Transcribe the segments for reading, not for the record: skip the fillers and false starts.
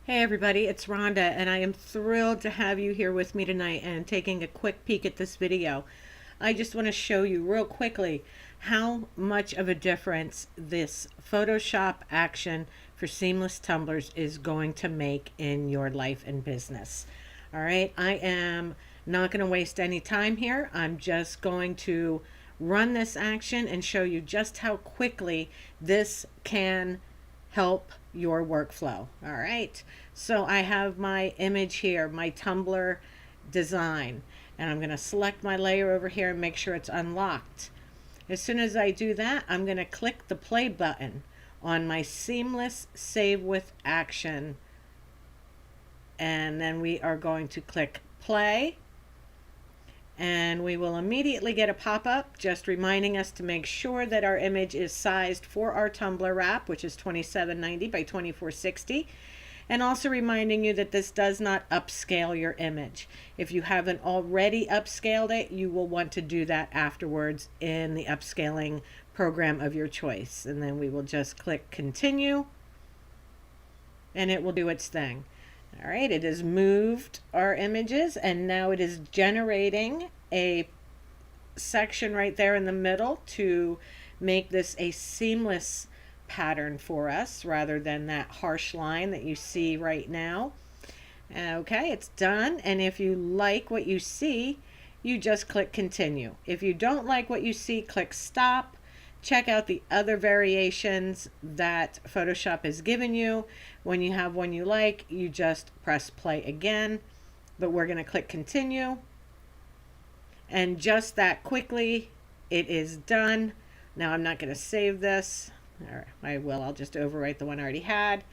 Hey everybody, it's Rhonda, and I am thrilled to have you here with me tonight and taking a quick peek at this video. I just want to show you real quickly how much of a difference this Photoshop action for seamless tumblers is going to make in your life and business. All right, I am not going to waste any time here. I'm just going to run this action and show you just how quickly this can help your workflow. All right. So I have my image here, my Tumbler design, and I'm going to select my layer over here and make sure it's unlocked. As soon as I do that, I'm going to click the play button on my seamless save with action. And then we are going to click play. And we will immediately get a pop-up just reminding us to make sure that our image is sized for our Tumbler wrap, which is 2790 by 2460, and also reminding you that this does not upscale your image. If you haven't already upscaled it, you will want to do that afterwards in the upscaling program of your choice. And then we will just click continue, and it will do its thing. All right, it has moved our images, and now it is generating a section right there in the middle to make this a seamless pattern for us rather than that harsh line that you see right now. Okay, it's done, and if you like what you see, you just click continue. If you don't like what you see, click stop. Check out the other variations that Photoshop has given you. When you have one you like, you just press play again, but we're going to click continue. And just that quickly, it is done. Now I'm not going to save this, or I will, I'll just overwrite the one I already had.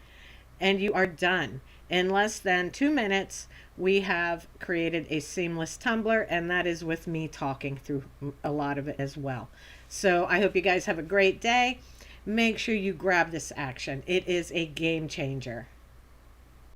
And you are done. In less than 2 minutes, we have created a seamless Tumbler, and that is with me talking through a lot of it as well. So I hope you guys have a great day. Make sure you grab this action. It is a game changer.